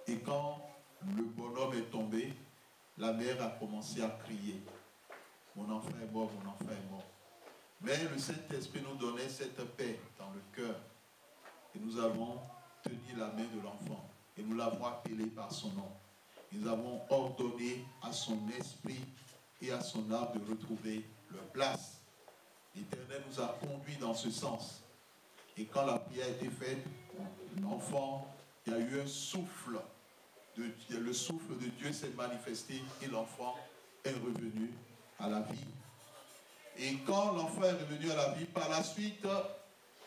Et quand le bonhomme est tombé, la mère a commencé à crier. Mon enfant est mort, mon enfant est mort. Mais le Saint-Esprit nous donnait cette paix dans le cœur. Et nous avons tenu la main de l'enfant. Et nous l'avons appelé par son nom. Nous avons ordonné à son esprit et à son âme de retrouver leur place. L'Éternel nous a conduits dans ce sens. Et quand la prière a été faite, l'enfant, il y a eu un souffle. Le souffle de Dieu s'est manifesté et l'enfant est revenu à la vie. Et quand l'enfant est revenu à la vie, par la suite,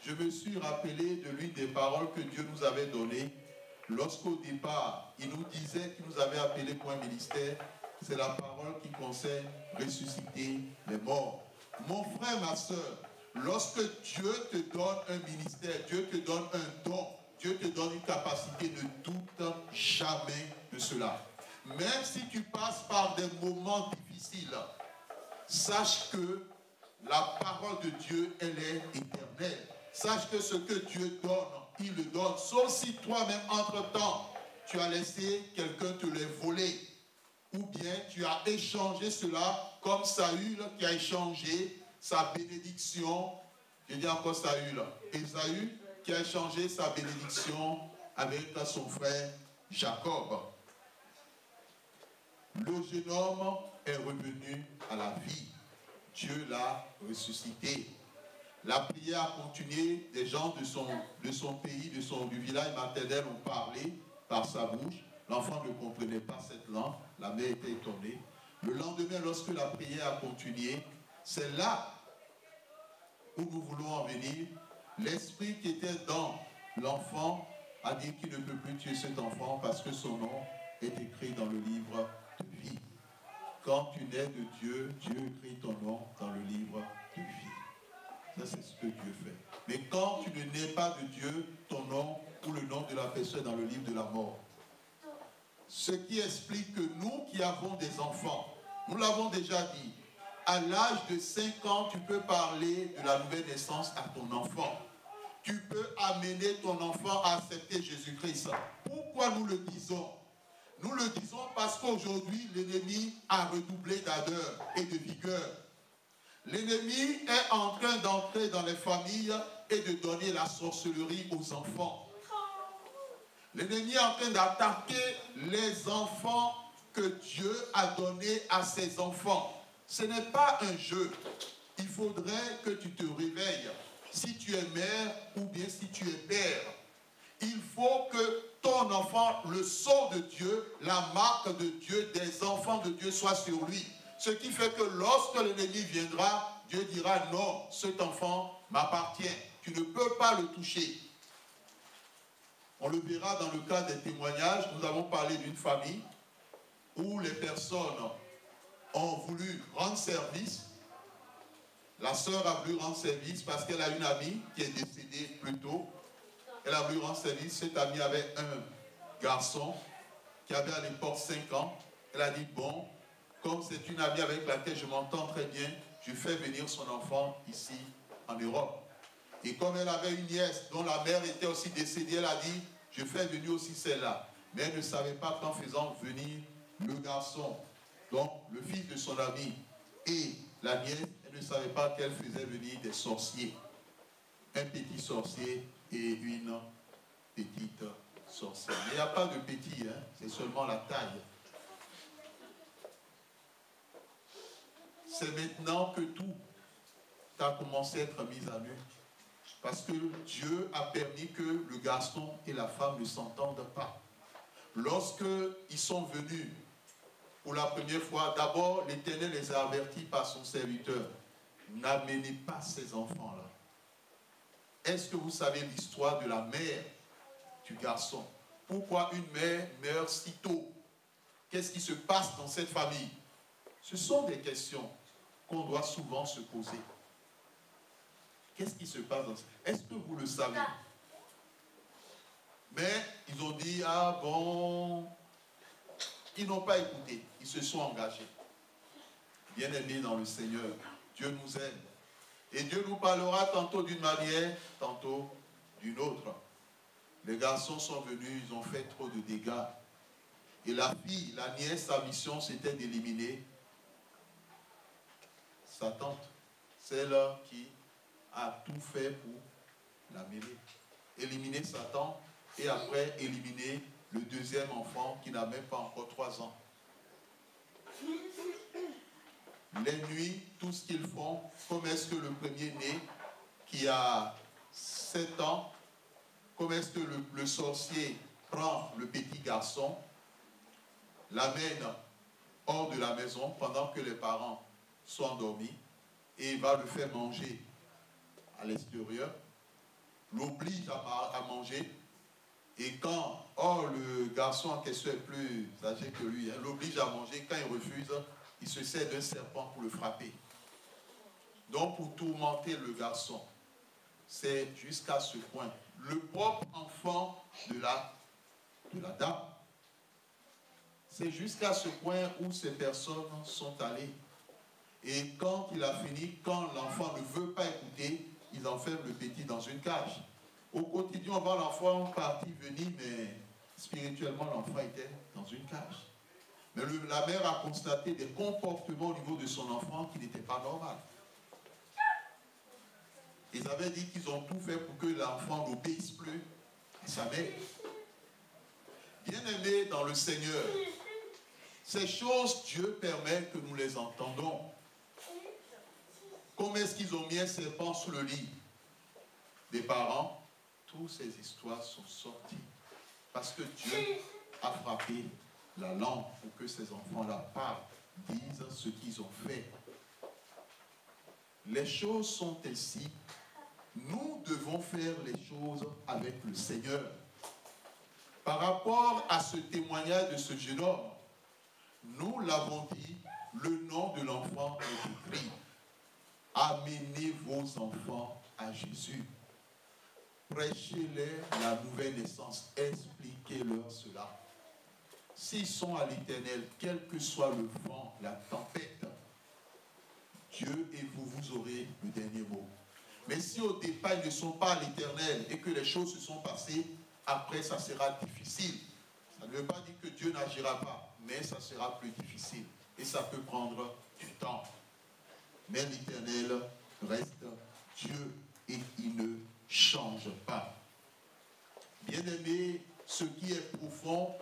je me suis rappelé de l'une des paroles que Dieu nous avait données. Lorsqu'au départ, il nous disait qu'il nous avait appelé pour un ministère, c'est la parole qui concerne ressusciter les morts. Mon frère, ma soeur, lorsque Dieu te donne un ministère, Dieu te donne un don, Dieu te donne une capacité, ne doute jamais de cela. Même si tu passes par des moments difficiles, sache que la parole de Dieu, elle est éternelle. Sache que ce que Dieu donne, il le donne. Sauf si toi-même, entre-temps, tu as laissé quelqu'un te les voler. Ou bien tu as échangé cela comme Saül qui a échangé sa bénédiction. Je dis encore Saül. Ésaü qui a échangé sa bénédiction avec son frère Jacob. Le jeune homme est revenu à la vie. Dieu l'a ressuscité. La prière a continué. Des gens de son pays, du village maternel ont parlé par sa bouche. L'enfant ne comprenait pas cette langue. La mère était étonnée. Le lendemain, lorsque la prière a continué, c'est là où nous voulons en venir. L'esprit qui était dans l'enfant a dit qu'il ne peut plus tuer cet enfant parce que son nom est écrit dans le livre de vie. Quand tu nais de Dieu, Dieu écrit ton nom dans le livre de vie. Ça, c'est ce que Dieu fait. Mais quand tu ne nais pas de Dieu, ton nom ou le nom de la personne est dans le livre de la mort. Ce qui explique que nous qui avons des enfants, nous l'avons déjà dit, à l'âge de 5 ans, tu peux parler de la nouvelle naissance à ton enfant. Tu peux amener ton enfant à accepter Jésus-Christ. Pourquoi nous le disons? Nous le disons parce qu'aujourd'hui, l'ennemi a redoublé d'ardeur et de vigueur. L'ennemi est en train d'entrer dans les familles et de donner la sorcellerie aux enfants. L'ennemi est en train d'attaquer les enfants que Dieu a donnés à ses enfants. Ce n'est pas un jeu. Il faudrait que tu te réveilles. Si tu es mère ou bien si tu es père, il faut que ton enfant, le sceau de Dieu, la marque de Dieu, des enfants de Dieu soit sur lui. Ce qui fait que lorsque l'ennemi viendra, Dieu dira non, cet enfant m'appartient. Tu ne peux pas le toucher. On le verra dans le cas des témoignages. Nous avons parlé d'une famille où les personnes ont voulu rendre service. La sœur a voulu rendre service parce qu'elle a une amie qui est décédée plus tôt. Elle a voulu rendre service. Cette amie avait un garçon qui avait à l'époque 5 ans. Elle a dit, bon, comme c'est une amie avec laquelle je m'entends très bien, je fais venir son enfant ici en Europe. Et comme elle avait une nièce dont la mère était aussi décédée, elle a dit, je fais venir aussi celle-là. Mais elle ne savait pas qu'en faisant venir le garçon, donc le fils de son ami et la nièce, elle ne savait pas qu'elle faisait venir des sorciers. Un petit sorcier et une petite sorcière. Mais il n'y a pas de petit, hein, c'est seulement la taille. C'est maintenant que tout a commencé à être mis à nu. Parce que Dieu a permis que le garçon et la femme ne s'entendent pas. Lorsqu'ils sont venus pour la première fois, d'abord l'Éternel les a avertis par son serviteur. N'amenez pas ces enfants-là. Est-ce que vous savez l'histoire de la mère du garçon? Pourquoi une mère meurt si tôt? Qu'est-ce qui se passe dans cette famille? Ce sont des questions qu'on doit souvent se poser. Qu'est-ce qui se passe dans ça? Est-ce que vous le savez? Mais ils ont dit, ah bon, ils n'ont pas écouté, ils se sont engagés. Bien-aimés dans le Seigneur, Dieu nous aime. Et Dieu nous parlera tantôt d'une manière, tantôt d'une autre. Les garçons sont venus, ils ont fait trop de dégâts. Et la fille, la nièce, sa mission, c'était d'éliminer sa tante, celle qui a tout fait pour la mêler. Éliminer sa tante et après éliminer le deuxième enfant qui n'a même pas encore 3 ans. Les nuits, tout ce qu'ils font, comme est-ce que le premier-né qui a 7 ans, comme est-ce que le sorcier prend le petit garçon, l'amène hors de la maison pendant que les parents sont endormis et va le faire manger à l'extérieur, l'oblige à manger, et quand, le garçon en question est plus âgé que lui, l'oblige à manger, quand il refuse, il se sert d'un serpent pour le frapper. Donc pour tourmenter le garçon, c'est jusqu'à ce point. Le propre enfant de la dame, c'est jusqu'à ce point où ces personnes sont allées. Et quand il a fini, quand l'enfant ne veut pas écouter, ils enferment le petit dans une cage. Au quotidien, on voit l'enfant partir, venir, mais spirituellement, l'enfant était dans une cage. Mais la mère a constaté des comportements au niveau de son enfant qui n'étaient pas normaux. Ils avaient dit qu'ils ont tout fait pour que l'enfant n'obéisse plus à sa mère. Bien-aimés dans le Seigneur, ces choses, Dieu permet que nous les entendons. Comment est-ce qu'ils ont mis un serpent sous le lit des parents? Toutes ces histoires sont sorties. Parce que Dieu a frappé la langue pour que ces enfants-là parlent, disent ce qu'ils ont fait. Les choses sont ainsi. Nous devons faire les choses avec le Seigneur. Par rapport à ce témoignage de ce jeune homme, nous l'avons dit, le nom de l'enfant est écrit. Amenez vos enfants à Jésus. Prêchez-leur la nouvelle naissance. Expliquez-leur cela. S'ils sont à l'Éternel, quel que soit le vent, la tempête, Dieu et vous aurez le dernier mot. Mais si au départ ils ne sont pas à l'Éternel et que les choses se sont passées, après ça sera difficile. Ça ne veut pas dire que Dieu n'agira pas, mais ça sera plus difficile. Et ça peut prendre du temps. Mais l'Éternel reste Dieu et il ne change pas. Bien-aimé, ce qui est profond,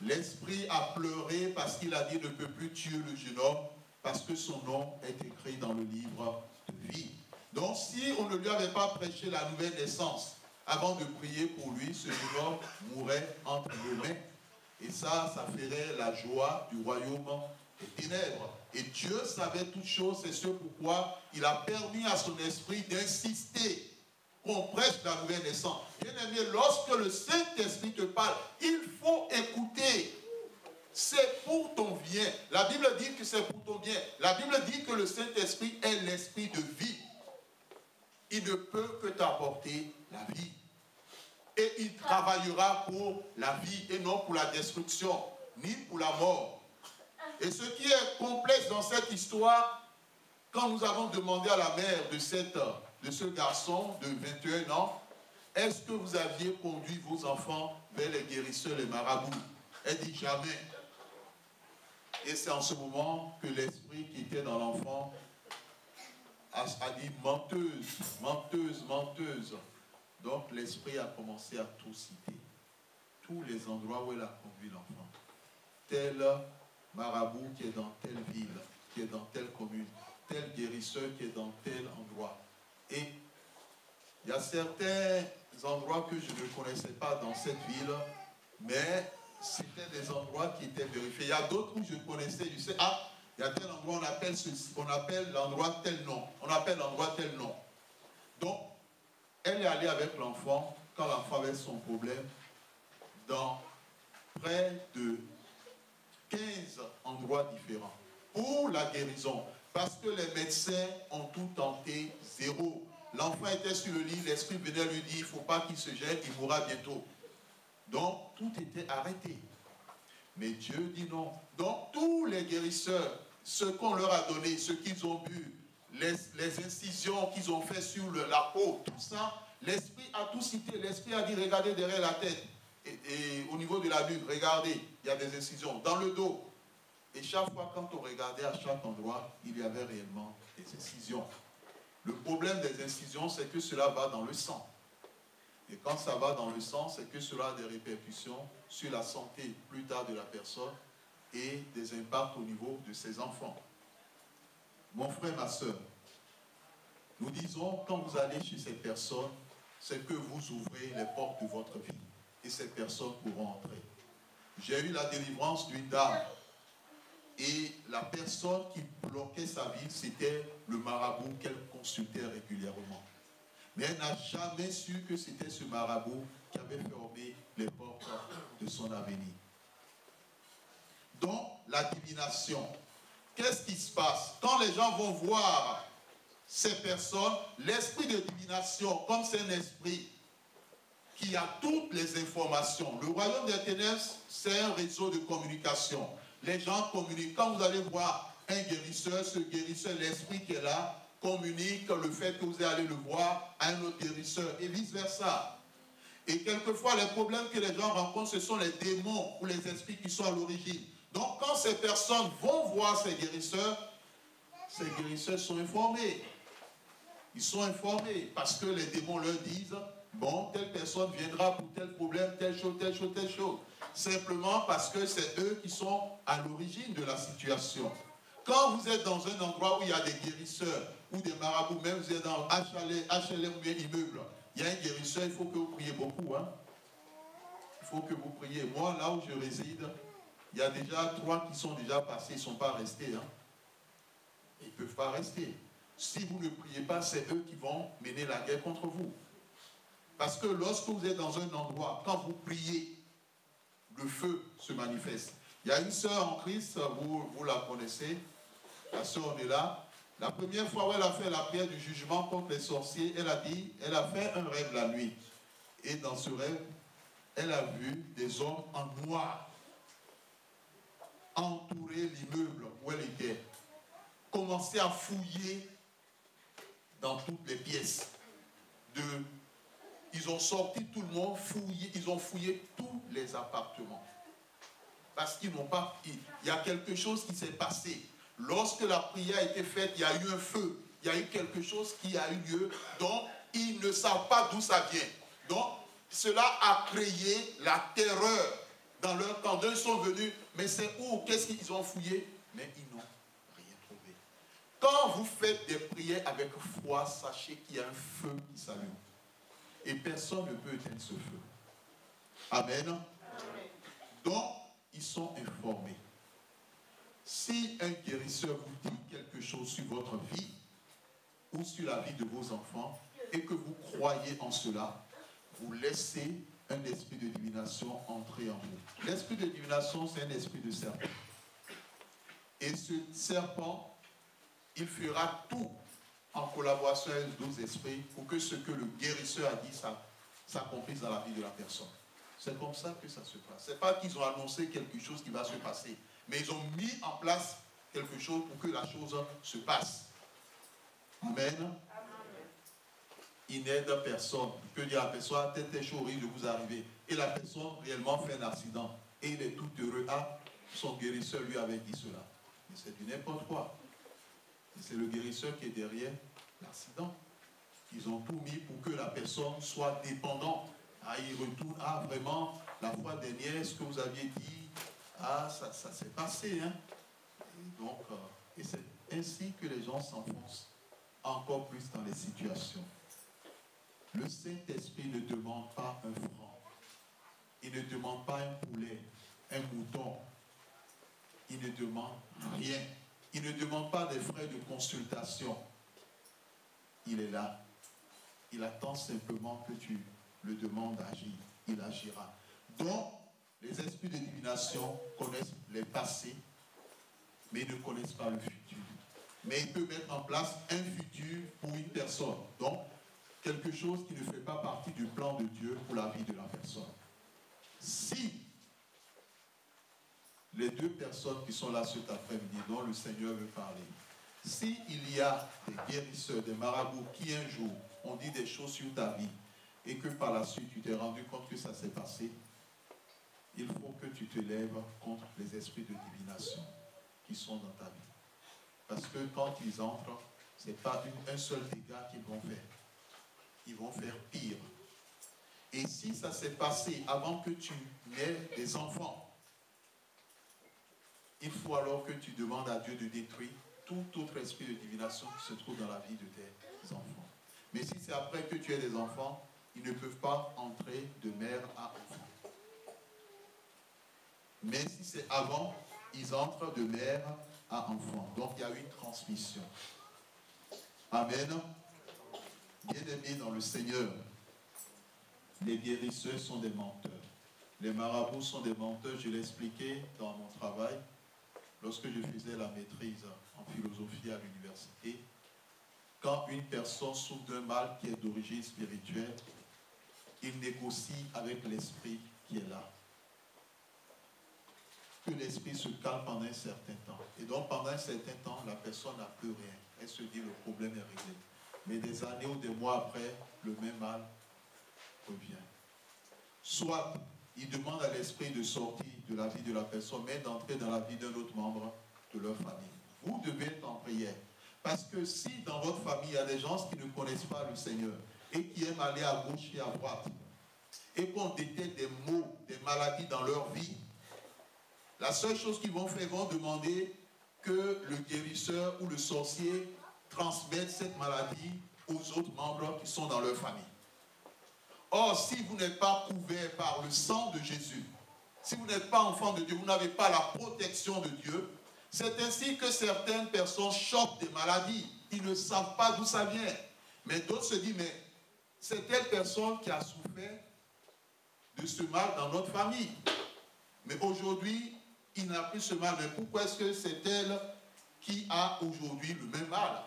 l'esprit a pleuré parce qu'il a dit ne peut plus tuer le jeune homme parce que son nom est écrit dans le livre de vie. Donc si on ne lui avait pas prêché la nouvelle naissance avant de prier pour lui, ce jeune homme mourrait entre nos mains. Et ça ferait la joie du royaume des ténèbres. Et Dieu savait toutes choses, c'est ce pourquoi il a permis à son esprit d'insister qu'on prêche la nouvelle naissance. Bien aimé, lorsque le Saint-Esprit te parle, il faut écouter. C'est pour ton bien. La Bible dit que c'est pour ton bien. La Bible dit que le Saint-Esprit est l'esprit de vie. Il ne peut que t'apporter la vie. Et il travaillera pour la vie et non pour la destruction, ni pour la mort. Et ce qui est complexe dans cette histoire, quand nous avons demandé à la mère de ce garçon de 21 ans, est-ce que vous aviez conduit vos enfants vers les guérisseurs, les marabouts? Elle dit jamais. Et c'est en ce moment que l'esprit qui était dans l'enfant a dit menteuse, menteuse, menteuse. Donc l'esprit a commencé à tout citer. Tous les endroits où elle a conduit l'enfant. Tel marabout qui est dans telle ville, qui est dans telle commune, tel guérisseur qui est dans tel endroit. Et il y a certains endroits que je ne connaissais pas dans cette ville, mais c'était des endroits qui étaient vérifiés. Il y a d'autres où je connaissais, je sais, il y a tel endroit, on appelle l'endroit tel nom, on appelle l'endroit tel nom. Donc, elle est allée avec l'enfant, quand l'enfant avait son problème, dans près de 15 endroits différents pour la guérison. Parce que les médecins ont tout tenté, zéro. L'enfant était sur le lit, l'esprit venait lui dire, il ne faut pas qu'il se jette, il mourra bientôt. Donc, tout était arrêté. Mais Dieu dit non. Donc, tous les guérisseurs, ce qu'on leur a donné, ce qu'ils ont bu, les incisions qu'ils ont fait sur la peau, tout ça, l'esprit a tout cité. L'esprit a dit, regardez derrière la tête. et au niveau de la nuque, regardez, il y a des incisions. Dans le dos. Et chaque fois, quand on regardait à chaque endroit, il y avait réellement des incisions. Le problème des incisions, c'est que cela va dans le sang. Et quand ça va dans le sang, c'est que cela a des répercussions sur la santé plus tard de la personne et des impacts au niveau de ses enfants. Mon frère, ma soeur, nous disons, quand vous allez chez ces personnes, c'est que vous ouvrez les portes de votre vie et ces personnes pourront entrer. J'ai eu la délivrance d'une dame et la personne qui bloquait sa vie, c'était le marabout qu'elle consultait régulièrement. Mais elle n'a jamais su que c'était ce marabout qui avait fermé les portes de son avenir. Donc, la divination. Qu'est-ce qui se passe? Quand les gens vont voir ces personnes, l'esprit de divination, comme c'est un esprit qui a toutes les informations. Le royaume des ténèbres, c'est un réseau de communication. Les gens communiquent. Quand vous allez voir un guérisseur, ce guérisseur, l'esprit qui est là, communique le fait que vous allez le voir à un autre guérisseur et vice-versa. Et quelquefois, les problèmes que les gens rencontrent, ce sont les démons ou les esprits qui sont à l'origine. Donc, quand ces personnes vont voir ces guérisseurs sont informés. Ils sont informés parce que les démons leur disent, bon, telle personne viendra pour tel problème, telle chose, telle chose, telle chose. Simplement parce que c'est eux qui sont à l'origine de la situation. Quand vous êtes dans un endroit où il y a des guérisseurs ou des marabouts, même vous êtes dans HLM ou bien immeuble, il y a un guérisseur, il faut que vous priez beaucoup. Hein? Il faut que vous priez. Moi, là où je réside, il y a déjà 3 qui sont déjà passés, ils ne sont pas restés. Hein? Ils ne peuvent pas rester. Si vous ne priez pas, c'est eux qui vont mener la guerre contre vous. Parce que lorsque vous êtes dans un endroit, quand vous priez, le feu se manifeste. Il y a une sœur en Christ, vous la connaissez, la sœur est là. La première fois où elle a fait la prière du jugement contre les sorciers, elle a fait un rêve la nuit. Et dans ce rêve, elle a vu des hommes en noir entourer l'immeuble où elle était, commencer à fouiller dans toutes les pièces. Ils ont sorti tout le monde, ils ont fouillé tous les appartements. Parce qu'ils n'ont pas... Il y a quelque chose qui s'est passé. Lorsque la prière a été faite, il y a eu un feu. Il y a eu quelque chose qui a eu lieu. Donc, ils ne savent pas d'où ça vient. Donc, cela a créé la terreur dans leur camp. Ils sont venus, mais c'est où? Qu'est-ce qu'ils ont fouillé? Mais ils n'ont rien trouvé. Quand vous faites des prières avec foi, sachez qu'il y a un feu qui s'allume. Et personne ne peut éteindre ce feu. Amen. Amen. Donc, ils sont informés. Si un guérisseur vous dit quelque chose sur votre vie ou sur la vie de vos enfants et que vous croyez en cela, vous laissez un esprit de divination entrer en vous. L'esprit de divination, c'est un esprit de serpent. Et ce serpent, il fera tout en collaboration avec d'autres esprits pour que ce que le guérisseur a dit s'accomplisse dans la vie de la personne. C'est comme ça que ça se passe. Ce n'est pas qu'ils ont annoncé quelque chose qui va se passer, mais ils ont mis en place quelque chose pour que la chose se passe. Amen. Amen. Il n'aide personne. Il peut dire à la personne, telle chose risque de vous arriver. Et la personne réellement fait un accident. Et il est tout heureux. Ah, son guérisseur lui avait dit cela. Mais c'est du n'importe quoi. C'est le guérisseur qui est derrière l'accident. Ils ont tout mis pour que la personne soit dépendante. Ah, il retourne, ah, vraiment, la fois dernière, ce que vous aviez dit, ah, ça s'est passé. Hein? Et donc, et c'est ainsi que les gens s'enfoncent encore plus dans les situations. Le Saint-Esprit ne demande pas un franc. Il ne demande pas un poulet, un mouton. Il ne demande rien. Il ne demande pas des frais de consultation. Il est là. Il attend simplement que tu le demandes d'agir. Il agira. Donc, les esprits de divination connaissent les passés, mais ils ne connaissent pas le futur. Mais ils peuvent mettre en place un futur pour une personne. Donc, quelque chose qui ne fait pas partie du plan de Dieu pour la vie de la personne. Si les 2 personnes qui sont là cet après-midi, dont le Seigneur veut parler, s'il y a des guérisseurs, des marabouts qui un jour ont dit des choses sur ta vie et que par la suite tu t'es rendu compte que ça s'est passé, il faut que tu te lèves contre les esprits de divination qui sont dans ta vie. Parce que quand ils entrent, ce n'est pas un seul dégât qu'ils vont faire. Ils vont faire pire. Et si ça s'est passé avant que tu n'aies des enfants, il faut alors que tu demandes à Dieu de détruire tout autre esprit de divination qui se trouve dans la vie de tes enfants. Mais si c'est après que tu aies des enfants, ils ne peuvent pas entrer de mère à enfant. Mais si c'est avant, ils entrent de mère à enfant. Donc il y a une transmission. Amen. Bien-aimés dans le Seigneur, les guérisseurs sont des menteurs. Les marabouts sont des menteurs. Je l'ai expliqué dans mon travail lorsque je faisais la maîtrise en philosophie à l'université. Quand une personne souffre d'un mal qui est d'origine spirituelle, il négocie avec l'esprit qui est là. Que l'esprit se calme pendant un certain temps. Et donc pendant un certain temps, la personne n'a plus rien. Elle se dit le problème est réglé. Mais des années ou des mois après, le même mal revient. Soit il demande à l'esprit de sortir de la vie de la personne, mais d'entrer dans la vie d'un autre membre de leur famille. Vous devez être en prière. Parce que si dans votre famille, il y a des gens qui ne connaissent pas le Seigneur et qui aiment aller à gauche et à droite, et qu'on détecte des maux, des maladies dans leur vie, la seule chose qu'ils vont faire, ils vont demander que le guérisseur ou le sorcier transmette cette maladie aux autres membres qui sont dans leur famille. Or, si vous n'êtes pas couvert par le sang de Jésus, si vous n'êtes pas enfant de Dieu, vous n'avez pas la protection de Dieu, c'est ainsi que certaines personnes chopent des maladies. Ils ne savent pas d'où ça vient. Mais d'autres se disent, mais c'est telle personne qui a souffert de ce mal dans notre famille. Mais aujourd'hui, il n'a plus ce mal. Mais pourquoi est-ce que c'est elle qui a aujourd'hui le même mal?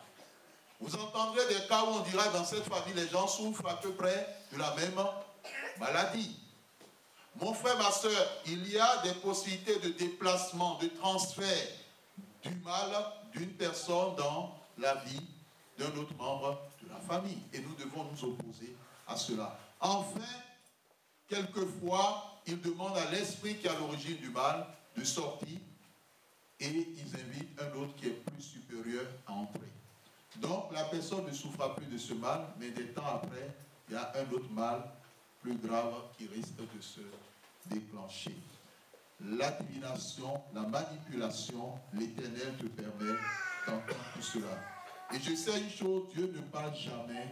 Vous entendrez des cas où on dira dans cette famille, les gens souffrent à peu près de la même maladie. Mon frère, ma soeur, il y a des possibilités de déplacement, de transfert du mal d'une personne dans la vie d'un autre membre de la famille. Et nous devons nous opposer à cela. Enfin, quelquefois, ils demandent à l'esprit qui est à l'origine du mal de sortir et ils invitent un autre qui est plus supérieur à entrer. Donc, la personne ne souffra plus de ce mal, mais des temps après, il y a un autre mal plus grave qui risque de se déclencher. La divination, la manipulation, l'Éternel te permet d'entendre tout cela. Et je sais une chose, Dieu ne parle jamais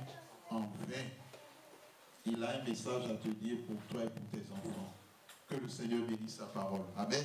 en vain. Il a un message à te dire pour toi et pour tes enfants. Que le Seigneur bénisse sa parole. Amen.